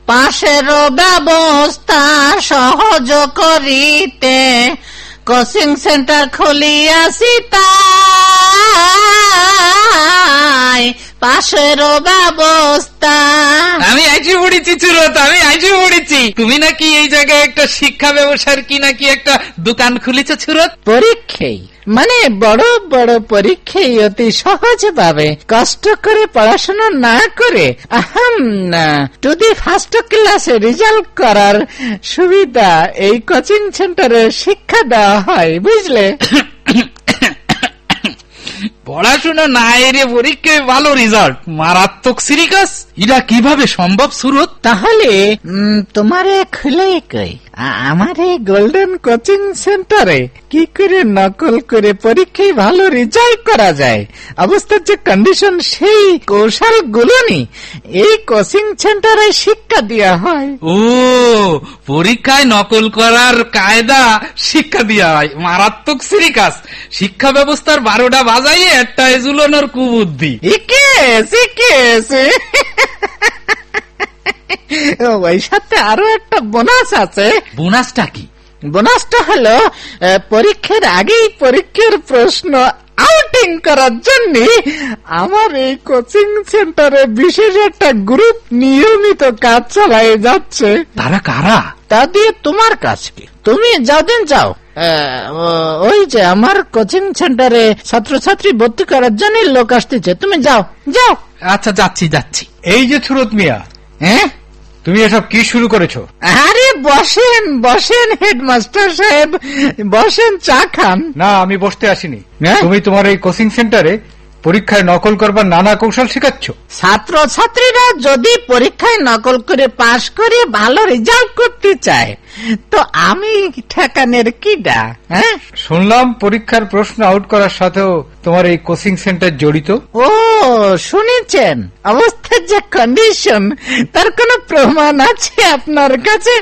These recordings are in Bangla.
পাশের ব্যবস্থা সহজ করিতে কোচিং সেন্টার খুলিয়াছি, তাই পাশের ব্যবস্থা। আমি আইসে পড়েছি চুরত, আমি আইসে পড়েছি। তুমি নাকি এই জায়গায় একটা শিক্ষা ব্যবসার কি নাকি একটা দোকান খুলেছ চুরত? পরীক্ষায় মানে বড় বড় পরীক্ষায় অতি সহজ ভাবে কষ্ট করে পড়াশোনা না করে টু দি ফার্স্ট ক্লাসে রেজাল্ট করার সুবিধা এই কোচিং সেন্টারে শিক্ষা দেওয়া হয়, বুঝলে? পড়াশোনা না এরে পরীক্ষায় ভালো রেজাল্ট, মারাত্মক সিরিকাস, এটা কিভাবে সম্ভব সুরত? তাহলে তোমারে খুলে কই আমার এই গোল্ডেন কোচিং সেন্টারে কি করে নকল করে পরীক্ষায় ভালো রেজাল্ট করা যায়, অবস্থার যে কন্ডিশন সেই কৌশল গুলোনি এই কোচিং সেন্টারে শিক্ষা দেওয়া হয়। ও, পরীক্ষায় নকল করার কায়দা শিক্ষা দেওয়া হয়, মারাত্মক সিরিকাস। শিক্ষা ব্যবস্থার 12টা বাজাইয়ে একটা ঝুলানোর কুবুদ্ধি। ওই সাথে আরো একটা বোনাস আছে। বোনাসটা কি? বোনাসটা হলো পরীক্ষার আগেই পরীক্ষার প্রশ্ন আউটিং করার জন্য আমার এই কোচিং সেন্টারে বিশেষ একটা গ্রুপ নিয়মিত কাজ চালিয়ে যাচ্ছে। তারা কারা? তা দিয়ে তোমার কাজ কি? তুমি যাওদিন যাও ওই যে আমার কোচিং সেন্টারে ছাত্রছাত্রী ভর্তি করার জন্য লোক আসতেছে, তুমি যাও যাও। আচ্ছা, যাচ্ছি যাচ্ছি। এই যে সুরত মিয়া, হ্যাঁ তুমি এসব কি শুরু করেছো? আরে বসেন বসেন হেডমাস্টার সাহেব, বসেন, চা খান। না, আমি বসতে আসিনি। হ্যাঁ? তুমি তোমার এই কোচিং সেন্টারে পরীক্ষায় নকল করবার নানা কৌশল শেখাচ্ছ। ছাত্র ছাত্রীরা যদি পরীক্ষায় নকল করে পাশ করে ভালো রেজাল্ট করতে চায় তো আমি ঠেকানের কিডা? হ্যাঁ, শুনলাম পরীক্ষার প্রশ্ন আউট করার সাথেও তোমার এই কোচিং সেন্টার জড়িত। ও শুনেছেন অবস্থার যে কন্ডিশন তার কোন প্রমাণ আছে আপনার কাছে?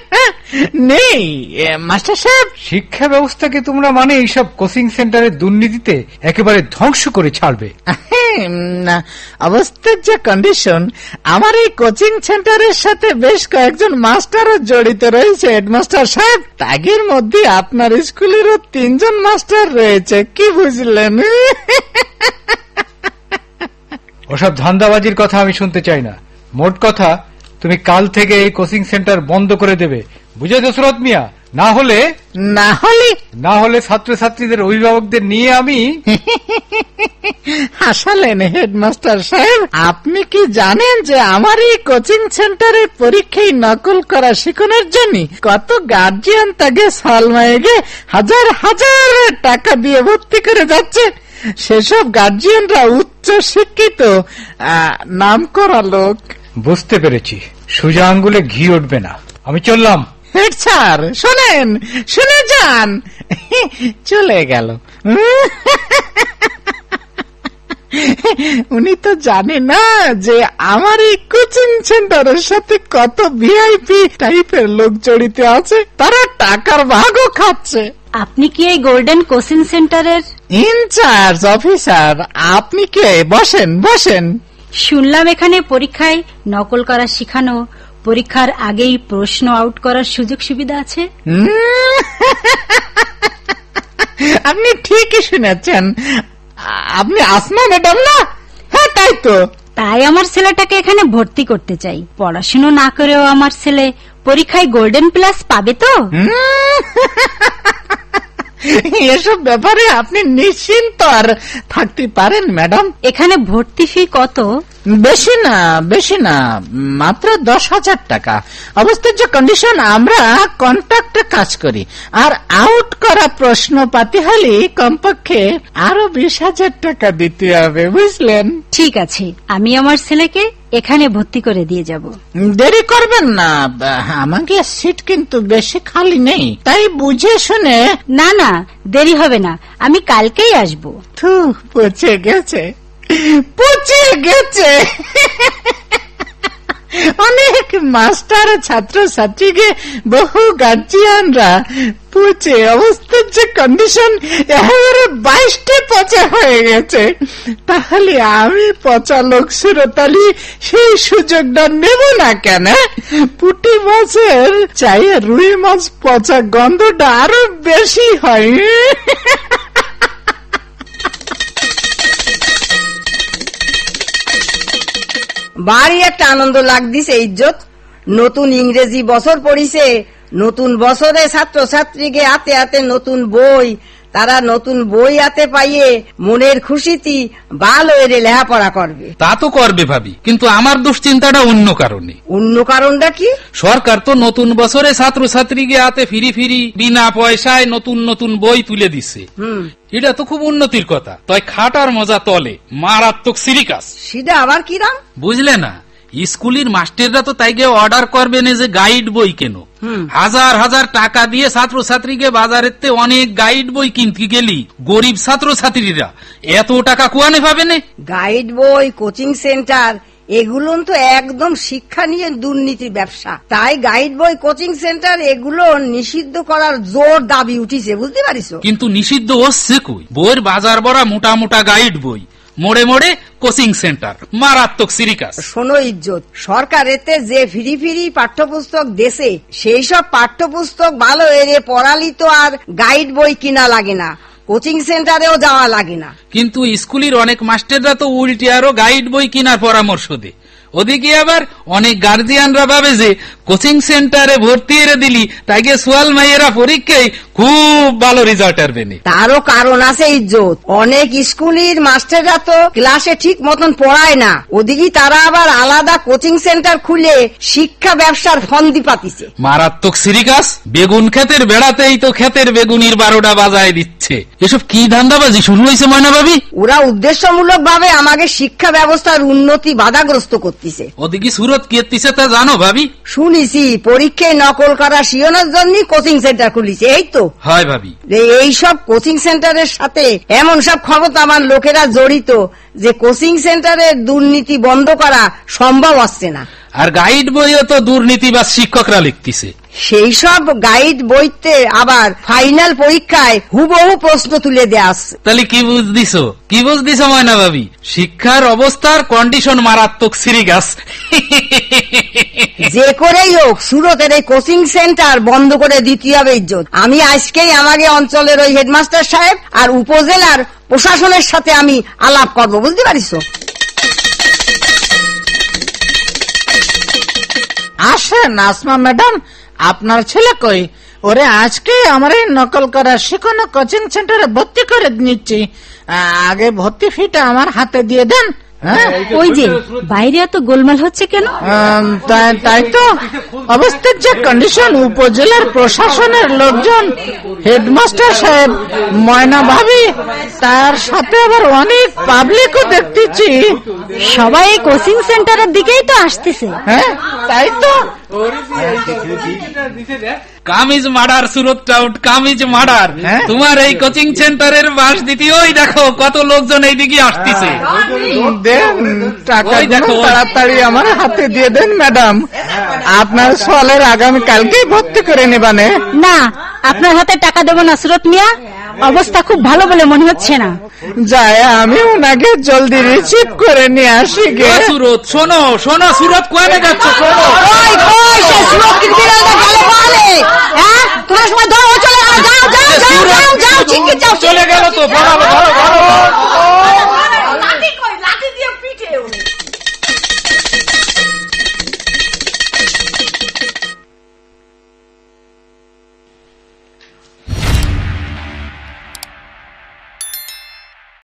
নেই মাস্টার সাহেব। শিক্ষা ব্যবস্থাকে তোমরা মানে এইসব কোচিং সেন্টারের দুর্নীতিতে একেবারে ধ্বংস করে ছাড়বে। অবস্থার যে কন্ডিশন, আমার এই কোচিং সেন্টারের সাথে বেশ কয়েকজন মাস্টারও জড়িত রয়েছে হেডমাস্টার সাহেব। তাগের মধ্যে আপনার স্কুলেরও 3 জন মাস্টার রয়েছে, কি বুঝলেন? ওসব ধান্দাবাজির কথা আমি শুনতে চাই না। মোট কথা, তুমি কাল থেকে এই কোচিং সেন্টার বন্ধ করে দেবে, বুঝেছো সুরত মিয়া? না হলে ছাত্রছাত্রীদের অভিভাবকদের নিয়ে আমি। হাসালেন হেডমাস্টার সাহেব। আপনি কি জানেন যে আমার এই কোচিং সেন্টারের পরীক্ষায় নকল করা শেখানোর জন্য কত গার্জিয়ান তাকে সালমাইগে হাজার হাজার টাকা দিয়ে ভর্তি করে যাচ্ছে? সেসব গার্জিয়ানরা উচ্চ শিক্ষিত নাম করা লোক। বুঝতে পেরেছি, সোজা আঙ্গুলে ঘি উঠবে না। আমি চললাম। হেড স্যার শোনেন, শুনে যান। চলে গেল। উনি তো জানে না যে আমার এই কোচিং সেন্টারের সাথে কত ভিআইপি টাইপের লোক জড়িত আছে, তারা টাকার ভাগও খাচ্ছে। আপনি কি এই গোল্ডেন কোচিং সেন্টারের ইনচার্জ অফিসার? আপনি কে? বসেন বসেন। শুনলাম এখানে পরীক্ষায় নকল করা শেখানো, পরীক্ষার আগেই প্রশ্ন আউট করার সুযোগ সুবিধা আছে। আপনি ঠিকই শুনেছেন। আপনি আসমা ম্যাডাম না? হ্যাঁ, তাই তো। তাই আমার ছেলেটাকে এখানে ভর্তি করতে চাই। পড়াশুনো না করেও আমার ছেলে পরীক্ষায় গোল্ডেন প্লাস পাবে তো? এসব ব্যাপারে আপনি নিশ্চিন্ত আর থাকতে পারেন ম্যাডাম। এখানে ভর্তি ফি কত? বেশি না, মাত্র 10,000 টাকা। অবস্থার যে কন্ডিশন, আমরা কন্ট্রাক্টে কাজ করি, আর আউট করা প্রশ্ন পাতি হলে কমপক্ষে আরো 20,000 টাকা দিতে হবে, বুঝলেন? ঠিক আছে, আমি আমার ছেলেকে এখানে ভর্তি করে দিয়ে যাব। দেরি করবেন না, আমাকে সিট কিন্তু বেশি খালি নেই, তাই বুঝে শুনে। না না, দেরি হবে না, আমি কালকেই আসবো। পচে গেছে। অনেক মাস্টার ছাত্র ছাত্রীকে বহু গার্জিয়ানরা পচে অবস্থার যে কন্ডিশন একেবারে 22টে পচা হয়ে গেছে। তাহলে আমি পচা লোক সুরতালি সেই সুযোগটা নেব না কেন? পুঁটি মাছের চাইয়ে রুই মাছ পচা গন্ধটা আরো বেশি হয়। ভারী একটা আনন্দ লাগদিছে ইজ্জত। নতুন ইংরেজি বছর পড়িছে, নতুন বছরে ছাত্র ছাত্রীকে হাতে হাতে নতুন বই, তারা নতুন বই হাতে পাইয়ে মনের খুশিতে ভালো এরে লেখাপড়া করবে। তা তো করবে ভাবি, কিন্তু আমার দুশ্চিন্তাটা অন্য কারণে। অন্য কারণটা কি? সরকার তো নতুন বছরে ছাত্র ছাত্রীকে হাতে ফিরি ফিরি বিনা পয়সায় নতুন নতুন বই তুলে দিচ্ছে। এটা তো খুব উন্নতির কথা, তাই খাটার মজা তলে মারাত্মক সিরিকাস। সেটা আবার কি রাম? বুঝলে না, স্কুলের মাস্টাররা তো তাইকে অর্ডার করবে না যে গাইড বই কেন। হাজার হাজার টাকা দিয়ে ছাত্র ছাত্রীকে বাজারেতে অনেক গাইড বই কিনতে গেলি গরিব ছাত্র ছাত্রীরা এত টাকা কোয়ানে পাবে না? গাইড বই, কোচিং সেন্টার এগুলো তো একদম শিক্ষা নিয়ে দুর্নীতির ব্যবসা। তাই গাইড বই, কোচিং সেন্টার এগুলো নিষিদ্ধ করার জোর দাবি উঠিছে, বুঝতে পারিস? কিন্তু নিষিদ্ধ হচ্ছে কই? বইয়ের বাজার ভরা মোটা মোটা গাইড বই, মোড়ে মোড়ে কোচিং সেন্টার, মারাত্মক সিরিকাস। শোনো ইজ্জত, সরকার এতে যে ফিরি ফিরি পাঠ্যপুস্তক দেশে, সেই সব পাঠ্যপুস্তক ভালো এরে পড়ালি তো আর গাইড বই কিনা লাগে না, কোচিং সেন্টারেও যাওয়া লাগে না। কিন্তু স্কুলের অনেক মাস্টাররা তো উল্টে আরো গাইড বই কেনার পরামর্শ দেয়। ওদিকে আবার অনেক গার্জিয়ানরা ভাবে যে কোচিং সেন্টারে ভর্তি এরে দিলি তাকে সোয়াল মাইয়েরা পরীক্ষায় খুব ভালো রেজাল্ট আসবে। তারও কারণ আছে ইজ্জত, অনেক স্কুলের মাস্টাররা তো ক্লাসে ঠিক মতন পড়ায় না, ওদিকে তারা আবার আলাদা কোচিং সেন্টার খুলে শিক্ষা ব্যবসার ফন্দি পাতিছে। মারাত্মক সিরিকাস। বেগুন ক্ষেতের বেড়াতেই তো ক্ষেতের বেগুনির 12টা বাজায় দিচ্ছে। এসব কি ধান্দাবাজি শুরু হয়েছে ময়না ভাবি? ওরা উদ্দেশ্যমূলক ভাবে আমাকে শিক্ষা ব্যবস্থার উন্নতি বাধাগ্রস্ত করতেছে। ওদিকে সুরত কেতিছে তা জানো ভাবি? শুনিছি পরীক্ষায় নকল করা শিওনের জন্য কোচিং সেন্টার খুলিছে। এই তো হয় ভাবি, এই সব কোচিং সেন্টারের সাথে এমন সব ক্ষমতাবান লোকেরা জড়িত যে কোচিং সেন্টারের দুর্নীতি বন্ধ করা সম্ভব হচ্ছে না। আর গাইড বইও তো দুর্নীতি বা শিক্ষকরা লিখতেছে। সেই সব গাইড বইতে আবার ফাইনাল পরীক্ষায় হুবহু প্রশ্ন তুলে দেয়া আছে। তাহলে কি বুঝদিছ ময়না ভাবি? শিক্ষার অবস্থার কন্ডিশন মারাত্মক সিরিকাস। যে করেই হোক সুরতের এই কোচিং সেন্টার বন্ধ করে দিতে হবে ইজ্জত। আমি আজকেই আমাকে অঞ্চলের ওই হেডমাস্টার সাহেব আর উপজেলার প্রশাসনের সাথে আমি আলাপ করব, বুঝতে পারিস? আসেন আসমা ম্যাডাম, আপনার ছেলে কই? ওরে আজকে আমার এই নকল করা শিখানো কোচিং সেন্টারে ভর্তি করে নিচ্ছি। আগে ভর্তি ফিটা আমার হাতে দিয়ে দেন। ওই যে বাইরে এত গোলমাল হচ্ছে কেন? তাই তো অবস্থার যে কন্ডিশন, উপজেলার প্রশাসনের লোকজন, হেডমাস্টার সাহেব, ময়না ভাবি, তার সাথে আবার অনেক পাবলিকও দেখতেছি। সবাই কোচিং সেন্টারের দিকেই তো আসতেছে। হ্যাঁ তাই তো। কামিজ মার্ডার, সুরত টাউট কামিজ মার্ডার। তোমার এই কোচিং সেন্টারের বাস দ্বিতীয় দেখো কত লোকজন এইদিকে আসতেছে। দেন টাকা, দেখো তাড়াতাড়ি আমার হাতে দিয়ে দেন ম্যাডাম। আপনার সলের আগামী কালকেই ভর্তি করে নেবানে। না, আপনার হাতে টাকা দেবো না সুরত মিয়া, অবস্থা খুব ভালো বলে মনে হচ্ছে না। যায় আমি ওনাকে জলদি রিসিভ করে নিয়ে আসি গে। সুরত শোনো শোনো, সুরত কোয়ানে যাচ্ছ? শোনো তোমার সময় চলে গেল তো।